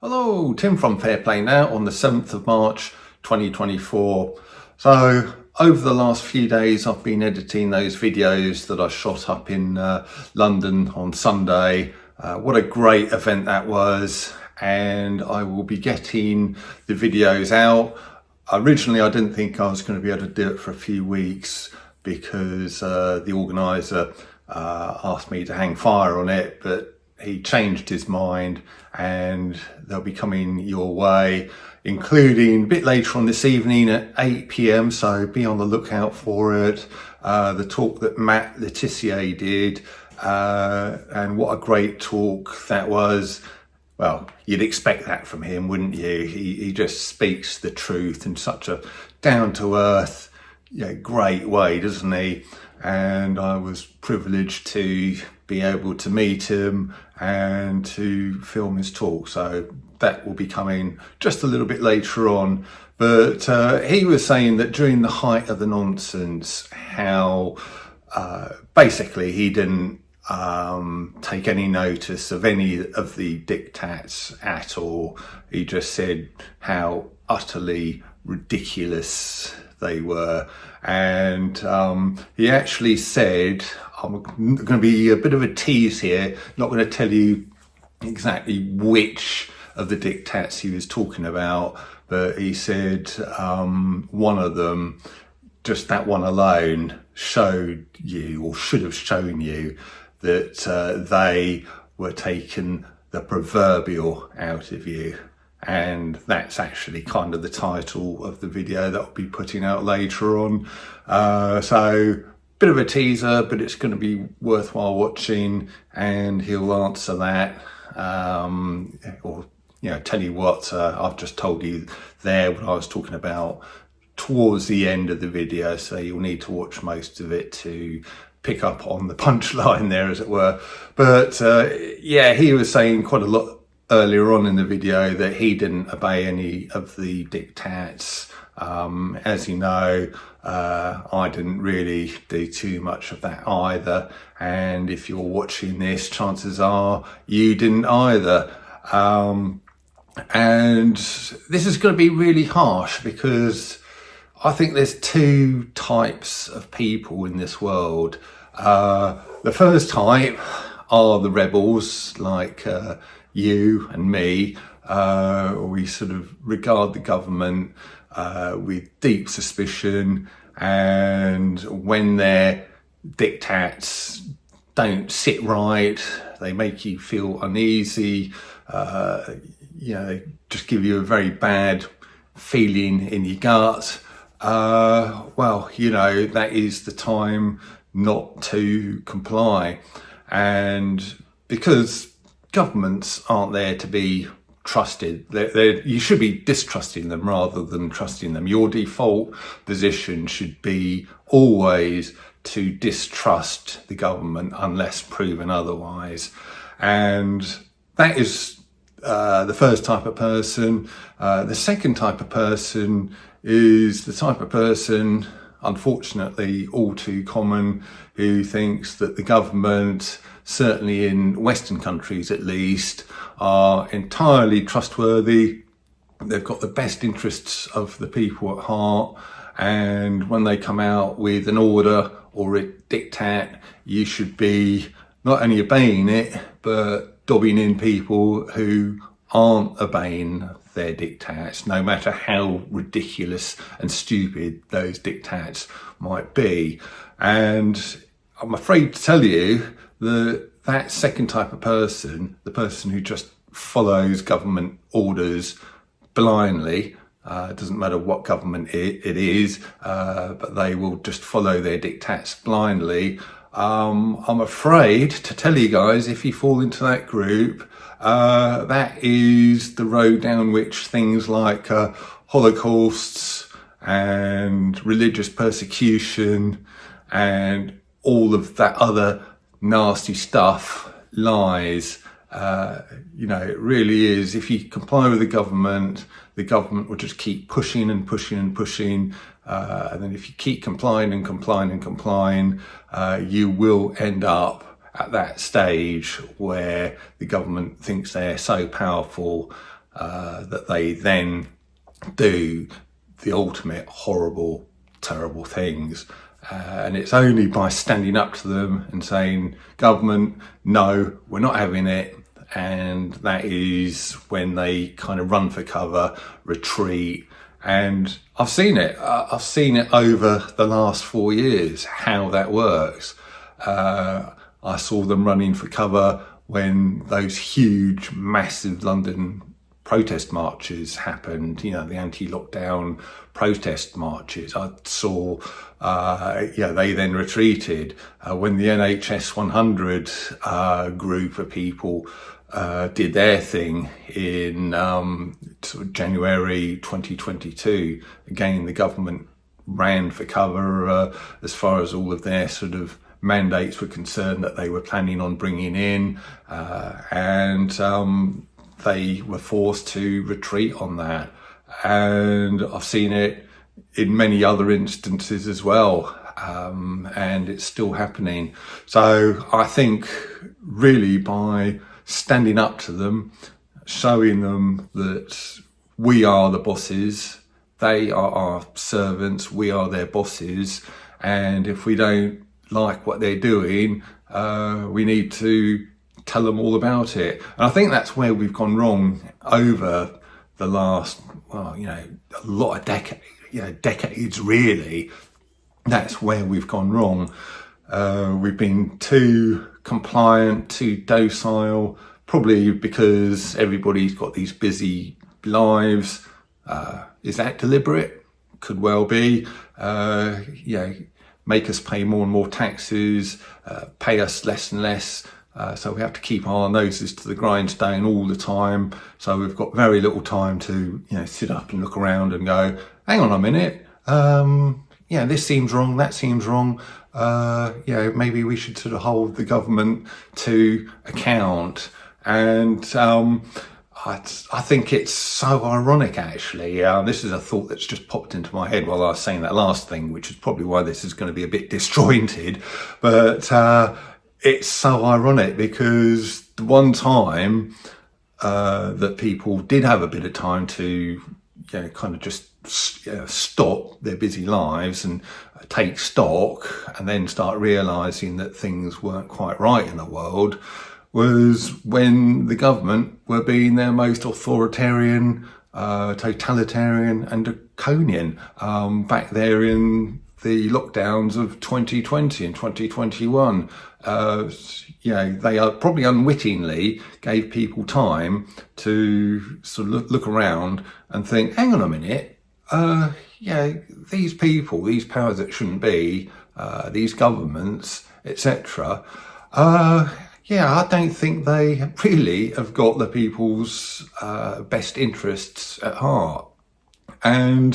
Hello, Tim from Fair Play Now on the 7th of March 2024. So over the last few days I've been editing those videos that I shot up in London on Sunday. What a great event that was, and I will be getting the videos out. Originally I didn't think I was going to be able to do it for a few weeks because the organiser asked me to hang fire on it, but he changed his mind and they'll be coming your way, including a bit later on this evening at 8 p.m, so be on the lookout for it. The talk that Matt Le Tissier did, and what a great talk that was. Well, you'd expect that from him, wouldn't you? He just speaks the truth in such a down-to-earth, great way, doesn't he? And I was privileged to be able to meet him and to film his talk, so that will be coming just a little bit later on. But he was saying that during the height of the nonsense, how basically he didn't take any notice of any of the diktats at all. He just said how utterly ridiculous they were, and he actually said, I'm going to be a bit of a tease here, not going to tell you exactly which of the diktats he was talking about, but he said one of them, just that one alone, showed you, or should have shown you, that they were taking the proverbial out of you. And that's actually kind of the title of the video that I'll be putting out later on. So bit of a teaser, but it's going to be worthwhile watching, and he'll answer that, or tell you what I've just told you there, what I was talking about towards the end of the video, so you'll need to watch most of it to pick up on the punchline there, as it were. But he was saying quite a lot earlier on in the video that he didn't obey any of the diktats. As you know, I didn't really do too much of that either, and if you're watching this, chances are you didn't either. And this is going to be really harsh, because I think there's two types of people in this world. The first type are the rebels, like you and me. We sort of regard the government with deep suspicion, and when their diktats don't sit right, they make you feel uneasy. They just give you a very bad feeling in your gut. That is the time not to comply. And because governments aren't there to be trusted, you should be distrusting them rather than trusting them. Your default position should be always to distrust the government unless proven otherwise. And that is the first type of person. The second type of person is the type of person, unfortunately all too common, who thinks that the government, certainly in Western countries at least, are entirely trustworthy. They've got the best interests of the people at heart, and when they come out with an order or a diktat, you should be not only obeying it, but dobbing in people who aren't obeying their diktats, no matter how ridiculous and stupid those diktats might be. And I'm afraid to tell you that second type of person, the person who just follows government orders blindly, it doesn't matter what government it is, but they will just follow their diktats blindly. I'm afraid to tell you guys, if you fall into that group, that is the road down which things like holocausts and religious persecution and all of that other nasty stuff lies. It really is. If you comply with the government will just keep pushing and pushing and pushing. And then if you keep complying and complying and complying, you will end up at that stage where the government thinks they're so powerful that they then do the ultimate horrible, terrible things. And it's only by standing up to them and saying, government, no, we're not having it. And that is when they kind of run for cover, retreat. And I've seen it. I've seen it over the last 4 years, how that works. I saw them running for cover when those huge, massive London protest marches happened, the anti-lockdown protest marches. I saw, they then retreated. When the NHS 100 group of people did their thing in sort of January 2022, again, the government ran for cover as far as all of their sort of mandates were concerned that they were planning on bringing in, and they were forced to retreat on that. And I've seen it in many other instances as well, and it's still happening. So I think really by standing up to them, showing them that we are the bosses, they are our servants, we are their bosses, and if we don't like what they're doing, we need to tell them all about it. And I think that's where we've gone wrong over the last, a lot of decades really. That's where we've gone wrong. We've been too compliant, too docile, probably because everybody's got these busy lives. Is that deliberate? Could well be. Make us pay more and more taxes, pay us less and less. So we have to keep our noses to the grindstone all the time. So we've got very little time to, sit up and look around and go, hang on a minute. This seems wrong. That seems wrong. Maybe we should sort of hold the government to account. And I think it's so ironic, actually. This is a thought that's just popped into my head while I was saying that last thing, which is probably why this is going to be a bit disjointed. But it's so ironic because the one time that people did have a bit of time to, kind of just stop their busy lives and take stock and then start realising that things weren't quite right in the world was when the government were being their most authoritarian, totalitarian and draconian back there in the lockdowns of 2020 and 2021. They probably unwittingly gave people time to sort of look around and think, hang on a minute, these people, these powers that shouldn't be, these governments, etc., I don't think they really have got the people's best interests at heart. And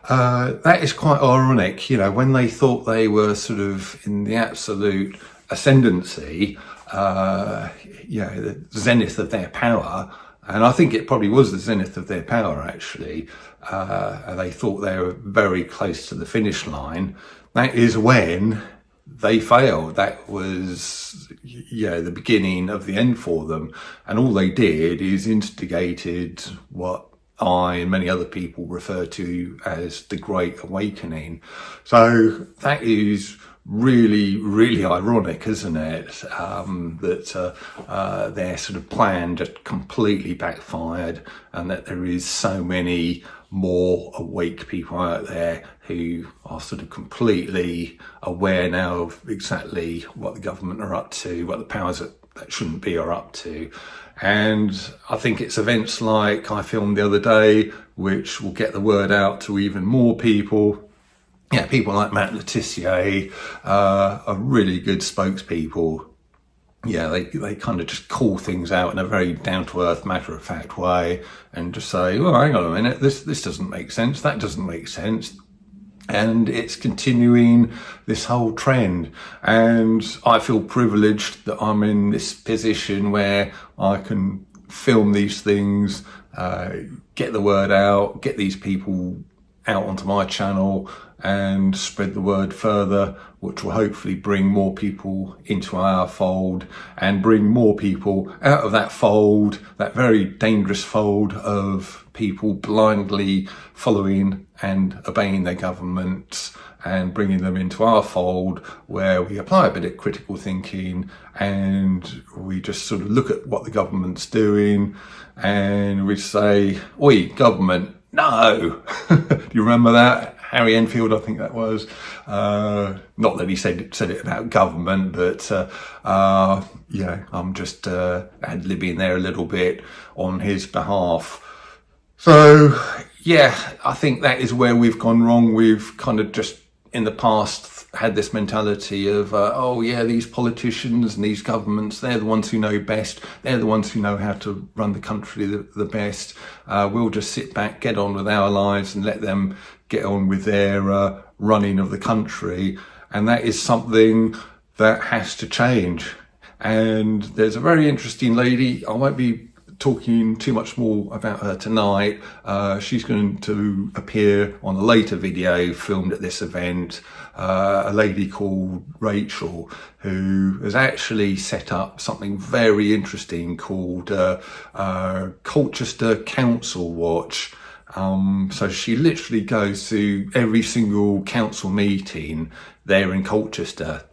that is quite ironic, when they thought they were sort of in the absolute ascendancy, the zenith of their power. And I think it probably was the zenith of their power, actually. They thought they were very close to the finish line. That is when they failed. That was, the beginning of the end for them. And all they did is instigated what I and many other people refer to as the Great Awakening. So that is really, really ironic, isn't it? That their sort of plan just completely backfired, and that there is so many more awake people out there who are sort of completely aware now of exactly what the government are up to, what the powers that shouldn't be are up to. And I think it's events like I filmed the other day, which will get the word out to even more people. People like Matt Le Tissier are really good spokespeople. They kind of just call things out in a very down-to-earth, matter-of-fact way and just say, well, hang on a minute, this doesn't make sense, that doesn't make sense. And it's continuing this whole trend. And I feel privileged that I'm in this position where I can film these things, get the word out, get these people out onto my channel and spread the word further, which will hopefully bring more people into our fold and bring more people out of that fold, that very dangerous fold of people blindly following and obeying their governments, and bringing them into our fold where we apply a bit of critical thinking and we just sort of look at what the government's doing and we say, "Oi, government, no!" Do you remember that? Harry Enfield, I think that was. Not that he said it about government, but yeah, I'm just ad-libbing there a little bit on his behalf. So yeah, I think that is where we've gone wrong. We've kind of just in the past had this mentality of, oh yeah, these politicians and these governments, they're the ones who know best. They're the ones who know how to run the country the best. We'll just sit back, get on with our lives and let them get on with their running of the country. And that is something that has to change. And there's a very interesting lady, I won't be talking too much more about her tonight. She's going to appear on a later video filmed at this event. A lady called Rachel, who has actually set up something very interesting called Colchester Council Watch. So she literally goes to every single council meeting there in Colchester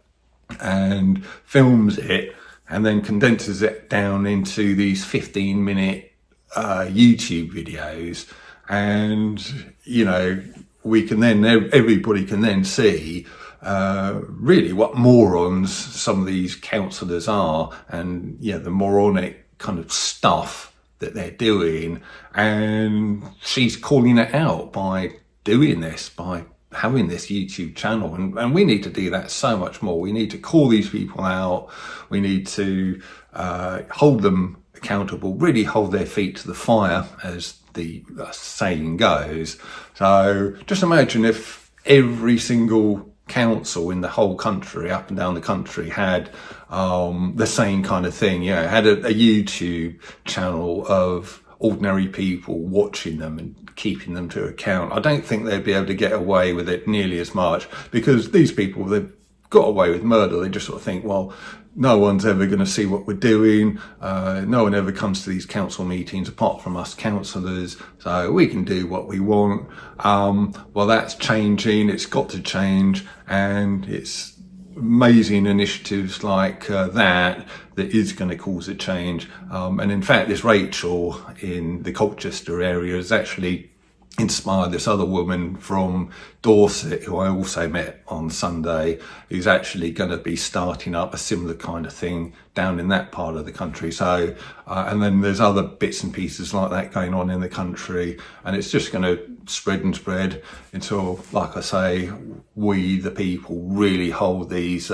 and films it, and then condenses it down into these 15-minute YouTube videos. And, you know, everybody can then see really what morons some of these councillors are, and, yeah, the moronic kind of stuff that they're doing. And she's calling it out by doing this, by having this YouTube channel, and we need to do that so much more. We need to call these people out. We need to hold them accountable, really hold their feet to the fire, as the saying goes. So just imagine if every single council in the whole country, up and down the country, had the same kind of thing, you know, had a YouTube channel of ordinary people watching them and keeping them to account. I don't think they'd be able to get away with it nearly as much, because these people, they've got away with murder. They just sort of think, well, no one's ever going to see what we're doing. No one ever comes to these council meetings apart from us councillors, so we can do what we want. Well, that's changing. It's got to change, and it's amazing initiatives like that is going to cause a change. And in fact, this Rachel in the Colchester area has actually inspired this other woman from Dorset, who I also met on Sunday, who's actually going to be starting up a similar kind of thing down in that part of the country. So, and then there's other bits and pieces like that going on in the country, and it's just going to spread and spread until, like I say, we, the people, really hold these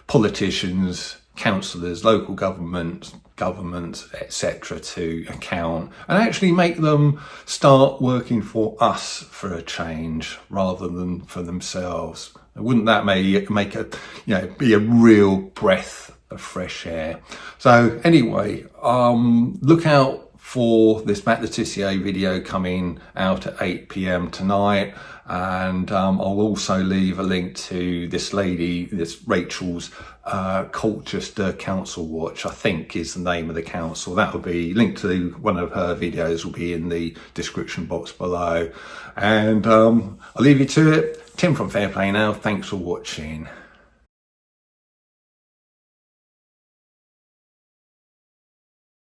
politicians, councillors, local governments, etc. to account, and actually make them start working for us for a change rather than for themselves. Wouldn't that make a, you know, be a real breath of fresh air? So anyway, look out for this Matt Le Tissier video coming out at 8 p.m. tonight. And I'll also leave a link to this lady, this Rachel's Colchester Council Watch, I think is the name of the council. That will be linked to one of her videos, will be in the description box below. And I'll leave you to it. Tim from Fair Play Now. Thanks for watching.